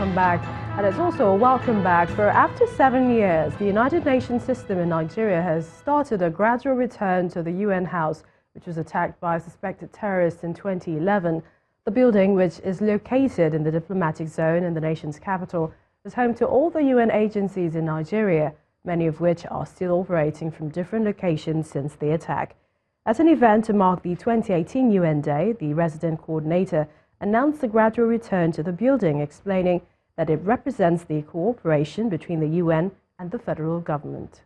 welcome back. And it's also a welcome back, for after 7 years, the United Nations system in Nigeria has started a gradual return to the UN House, which was attacked by suspected terrorists in 2011. The building, which is located in the diplomatic zone in the nation's capital, is home to all the UN agencies in Nigeria, many of which are still operating from different locations since the attack. At an event to mark the 2018 UN Day, the resident coordinator announced the gradual return to the building, explaining that it represents the cooperation between the UN and the federal government.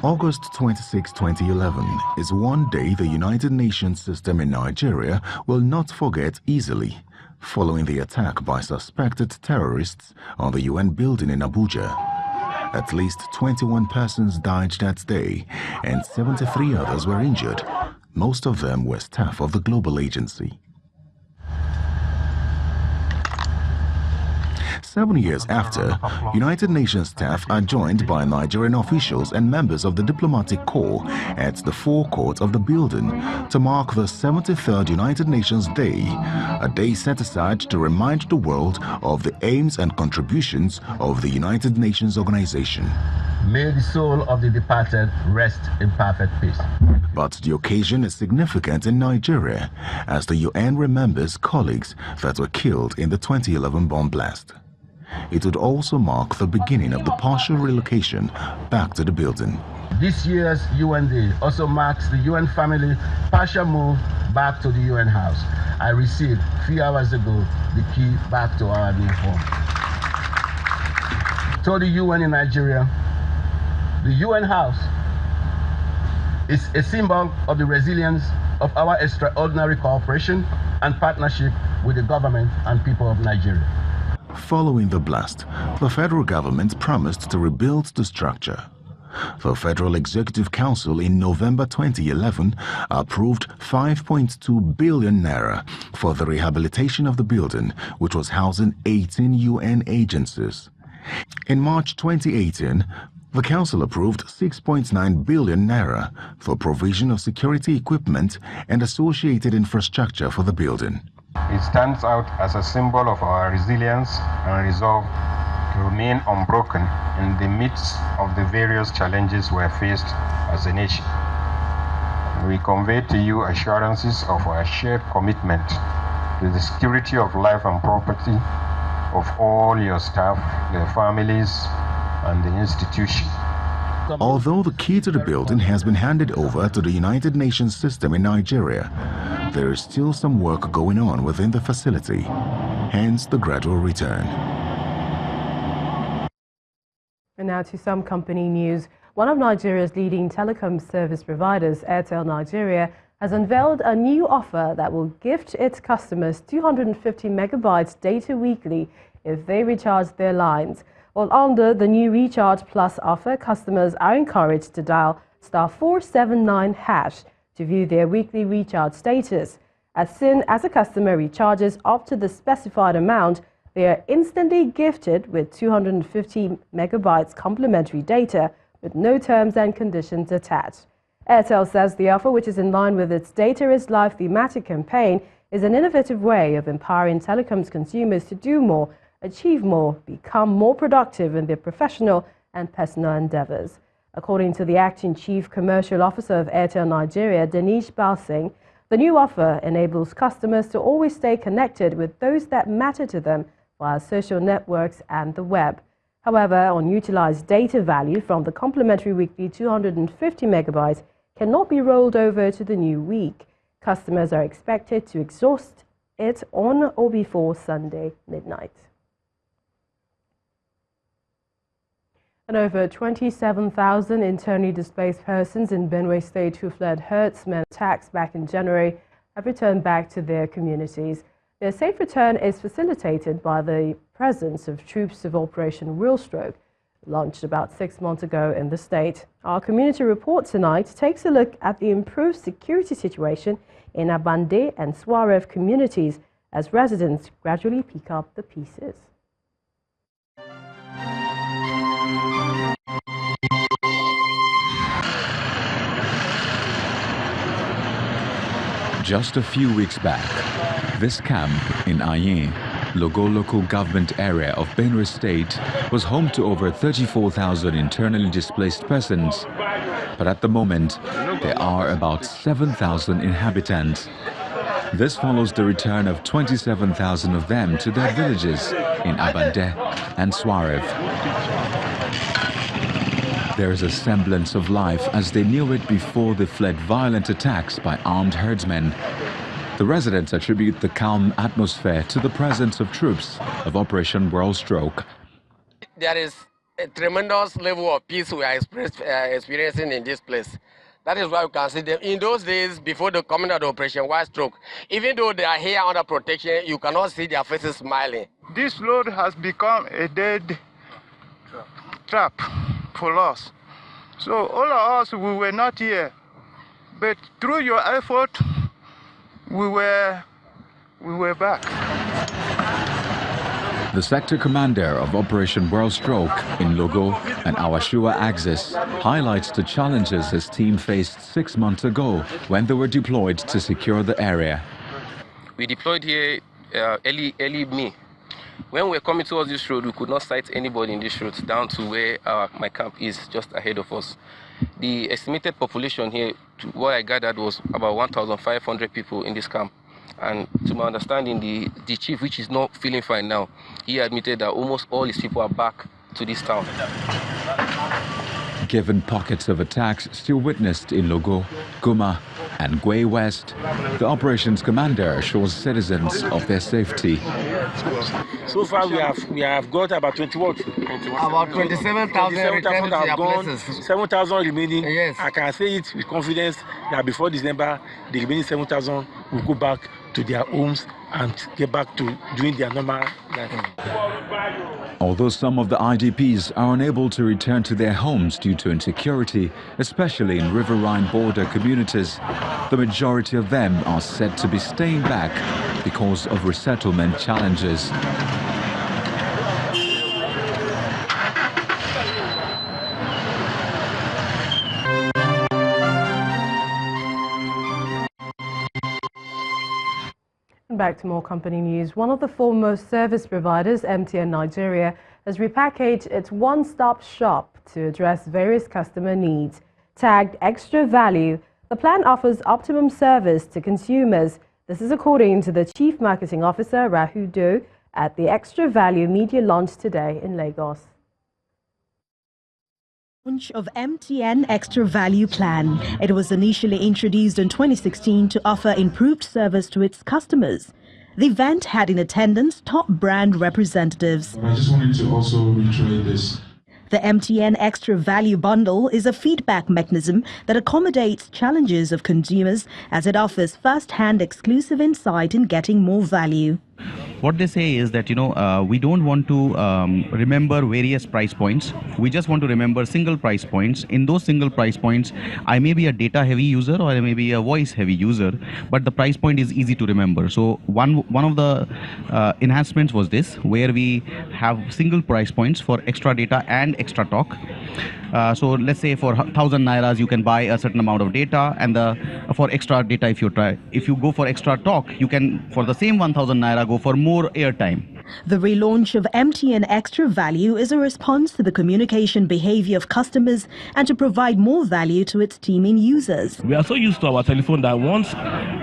August 26, 2011 is one day the United Nations system in Nigeria will not forget easily, following the attack by suspected terrorists on the UN building in Abuja. At least 21 persons died that day and 73 others were injured. Most of them were staff of the global agency. 7 years after, United Nations staff are joined by Nigerian officials and members of the diplomatic corps at the forecourt of the building to mark the 73rd United Nations Day, a day set aside to remind the world of the aims and contributions of the United Nations organization. May the soul of the departed rest in perfect peace. But the occasion is significant in Nigeria as the UN remembers colleagues that were killed in the 2011 bomb blast. It would also mark the beginning of the partial relocation back to the building. This year's UN Day also marks the UN family partial move back to the UN House. I received a few hours ago the key back to our new home. To the UN in Nigeria, the UN House is a symbol of the resilience of our extraordinary cooperation and partnership with the government and people of Nigeria. Following the blast, the federal government promised to rebuild the structure. The Federal Executive Council in November 2011 approved 5.2 billion naira for the rehabilitation of the building, which was housing 18 UN agencies. In March 2018, the Council approved 6.9 billion naira for provision of security equipment and associated infrastructure for the building. It stands out as a symbol of our resilience and resolve to remain unbroken in the midst of the various challenges we are faced as a nation. We convey to you assurances of our shared commitment to the security of life and property of all your staff, their families, and the institution. Although the key to the building has been handed over to the United Nations system in Nigeria, there is still some work going on within the facility, hence the gradual return. And now to some company news. One of Nigeria's leading telecom service providers, Airtel Nigeria, has unveiled a new offer that will gift its customers 250 megabytes data weekly if they recharge their lines. Well, under the new Recharge Plus offer, customers are encouraged to dial *479# to view their weekly recharge status. As soon as a customer recharges up to the specified amount, they are instantly gifted with 250 megabytes complimentary data with no terms and conditions attached. Airtel says the offer, which is in line with its Data is Life thematic campaign, is an innovative way of empowering telecoms consumers to do more, achieve more, become more productive in their professional and personal endeavors. According to the acting chief commercial officer of Airtel Nigeria, Danish Balsing, the new offer enables customers to always stay connected with those that matter to them via social networks and the web. However, unutilized data value from the complimentary weekly 250 megabytes cannot be rolled over to the new week. Customers are expected to exhaust it on or before Sunday midnight. And over 27,000 internally displaced persons in Benue State who fled herdsmen attacks back in January have returned back to their communities. Their safe return is facilitated by the presence of troops of Operation Wheelstroke, launched about 6 months ago in the state. Our community report tonight takes a look at the improved security situation in Abande and Swarev communities as residents gradually pick up the pieces. Just a few weeks back, this camp in Ayin, Logo local government area of Benue State, was home to over 34,000 internally displaced persons. But at the moment, there are about 7,000 inhabitants. This follows the return of 27,000 of them to their villages in Abande and Swarev. There is a semblance of life as they knew it before they fled violent attacks by armed herdsmen. The residents attribute the calm atmosphere to the presence of troops of Operation World Stroke. There is a tremendous level of peace we are experiencing in this place. That is why we can see them. In those days, before the coming of the Operation World Stroke, even though they are here under protection, you cannot see their faces smiling. This road has become a dead trap for us. So all of us, we were not here. But through your effort, we were back. The sector commander of Operation World Stroke in Logo and Awashua axis highlights the challenges his team faced 6 months ago when they were deployed to secure the area. We deployed here early May. When we were coming towards this road, we could not sight anybody in this road down to where my camp is, just ahead of us. The estimated population here, to what I gathered, was about 1,500 people in this camp. And to my understanding, the chief, which is not feeling fine now, he admitted that almost all his people are back to this town. Given pockets of attacks still witnessed in Logo, Guma and Gwe West, the operations commander assures citizens of their safety. So far we have got about 21. About 27,000 have gone, 7,000 remaining. Yes. I can say it with confidence that before December, the remaining 7,000 will go back to their homes and get back to doing their normal life. Although some of the IDPs are unable to return to their homes due to insecurity, especially in riverine border communities, the majority of them are said to be staying back because of resettlement challenges. Back to more company news. One of the foremost service providers, MTN Nigeria, has repackaged its one-stop shop to address various customer needs. Tagged Extra Value, the plan offers optimum service to consumers. This is according to the Chief Marketing Officer, Rahu Do, at the Extra Value media launch today in Lagos. Launch of MTN Extra Value plan. It was initially introduced in 2016 to offer improved service to its customers. The event had in attendance top brand representatives. I just wanted to also reiterate this. The MTN Extra Value bundle is a feedback mechanism that accommodates challenges of consumers as it offers first-hand exclusive insight in getting more value. What they say is that, we don't want to remember various price points. We just want to remember single price points. In those single price points, I may be a data heavy user or I may be a voice heavy user, but the price point is easy to remember. So one of the enhancements was this, where we have single price points for extra data and extra talk. So let's say for 1,000 Nairas, you can buy a certain amount of data, and for extra data, if you go for extra talk, you can, for the same 1,000 Naira, go for more airtime. The relaunch of MTN Extra Value is a response to the communication behavior of customers and to provide more value to its teaming users. We are so used to our telephone that once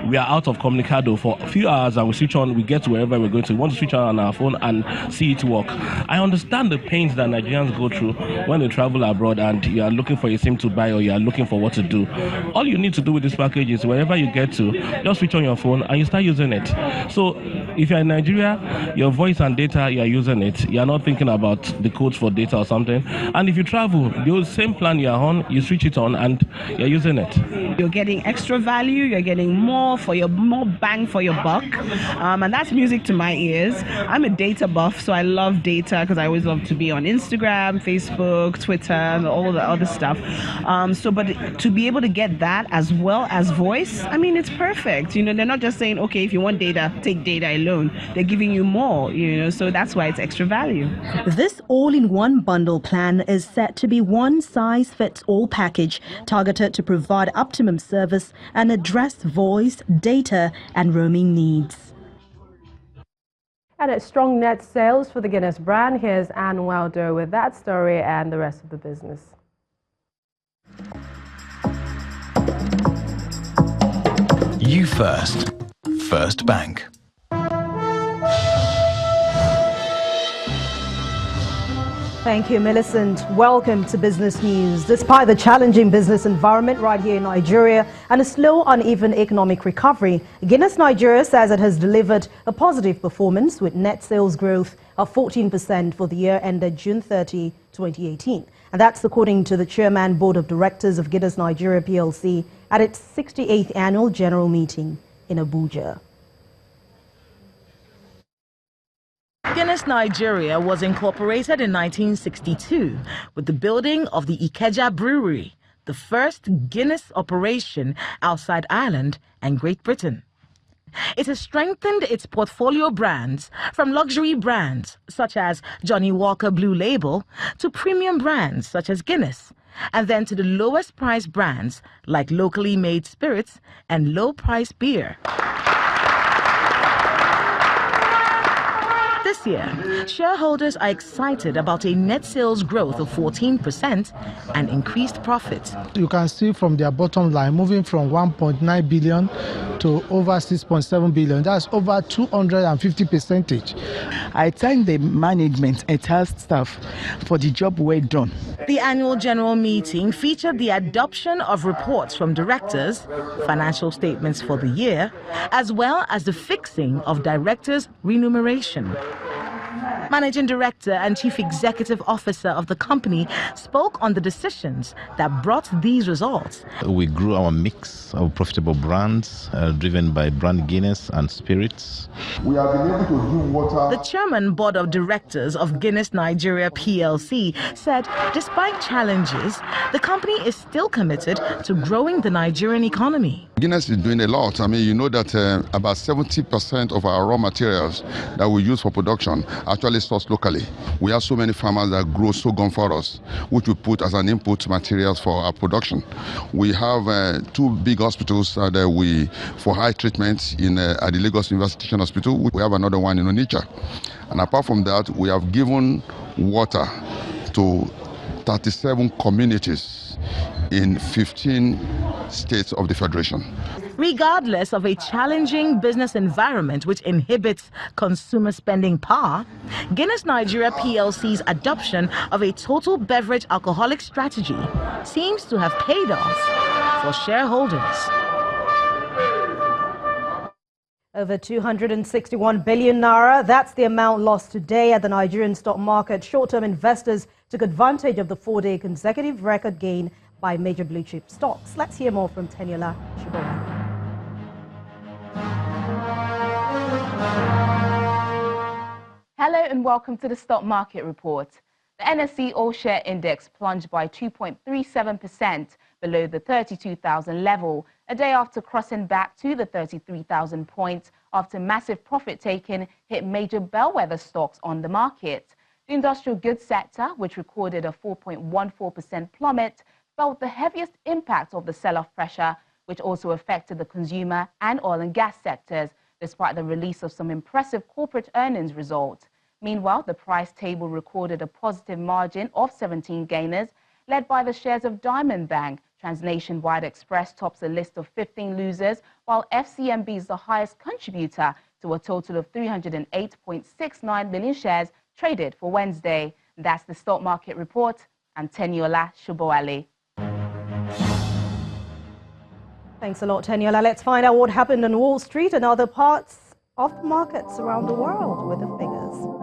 we are out of Comunicado for a few hours and we switch on, we get to wherever we're going to. We want to switch on our phone and see it work. I understand the pains that Nigerians go through when they travel abroad and you are looking for a SIM to buy or you are looking for what to do. All you need to do with this package is wherever you get to, just switch on your phone and you start using it. So if you're in Nigeria, your voice and data, you are using it. You are not thinking about the codes for data or something. And if you travel, the same plan you are on, you switch it on and you're using it. You're getting extra value, you're getting more bang for your buck. And that's music to my ears. I'm a data buff, so I love data because I always love to be on Instagram, Facebook, Twitter, and all the other stuff. But to be able to get that as well as voice, I mean, it's perfect. They're not just saying, okay, if you want data, take data alone. alone. They're giving you more, so that's why it's extra value. This all-in-one bundle plan is set to be one-size-fits-all package targeted to provide optimum service and address voice, data and roaming needs. And it's strong net sales for the Guinness brand. Here's Anne Wilder with that story and the rest of the business. You first. First Bank. Thank you, Millicent. Welcome to Business News. Despite the challenging business environment right here in Nigeria and a slow, uneven economic recovery, Guinness Nigeria says it has delivered a positive performance with net sales growth of 14% for the year ended June 30, 2018. And that's according to the Chairman Board of Directors of Guinness Nigeria PLC at its 68th annual general meeting in Abuja. Guinness Nigeria was incorporated in 1962 with the building of the Ikeja Brewery, the first Guinness operation outside Ireland and Great Britain. It has strengthened its portfolio brands from luxury brands such as Johnny Walker Blue Label to premium brands such as Guinness, and then to the lowest price brands like locally made spirits and low price beer. This year, shareholders are excited about a net sales growth of 14% and increased profit. You can see from their bottom line moving from 1.9 billion to over 6.7 billion. That's over 250%. I thank the management and task staff for the job well done. The annual general meeting featured the adoption of reports from directors, financial statements for the year, as well as the fixing of directors' remuneration. Managing Director and Chief Executive Officer of the company spoke on the decisions that brought these results. We grew our mix of profitable brands driven by brand Guinness and spirits. We have been able to do water. The Chairman Board of Directors of Guinness Nigeria PLC said despite challenges, the company is still committed to growing the Nigerian economy. Guinness is doing a lot. I mean, you know that about 70% of our raw materials that we use for production actually sourced locally. We have so many farmers that grow sorghum for us, which we put as an input materials for our production. We have two big hospitals for high treatment at the Lagos University Teaching Hospital. We have another one in Onitsha. And apart from that, we have given water to 37 communities in 15 states of the Federation. Regardless of a challenging business environment which inhibits consumer spending power, Guinness Nigeria PLC's adoption of a total beverage alcoholic strategy seems to have paid off for shareholders. Over 261 billion naira, that's the amount lost today at the Nigerian stock market. Short-term investors took advantage of the 4-day consecutive record gain by major blue chip stocks. Let's hear more from Teniola Shiboma. Hello and welcome to the Stock Market Report. The NSE All-Share Index plunged by 2.37% below the 32,000 level, a day after crossing back to the 33,000 points after massive profit-taking hit major bellwether stocks on the market. The industrial goods sector, which recorded a 4.14% plummet, felt the heaviest impact of the sell-off pressure, which also affected the consumer and oil and gas sectors, despite the release of some impressive corporate earnings results. Meanwhile, the price table recorded a positive margin of 17 gainers, led by the shares of Diamond Bank. Transnationwide Express tops a list of 15 losers, while FCMB is the highest contributor to a total of 308.69 million shares traded for Wednesday. That's the Stock Market Report. I'm Teniola Shiboma. Thanks a lot, Teniola. Let's find out what happened on Wall Street and other parts of the markets around the world with the figures.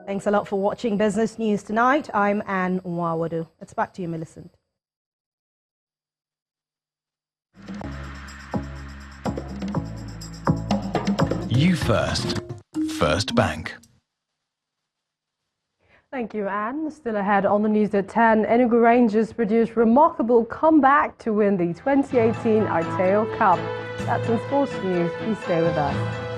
Thanks a lot for watching Business News tonight. I'm Anne Nwawadu. It's back to you, Millicent. You first. First Bank. Thank you, Anne. Still ahead on the news at 10, Enugu Rangers produced remarkable comeback to win the 2018 Aiteo Cup. That's in sports news. Please stay with us.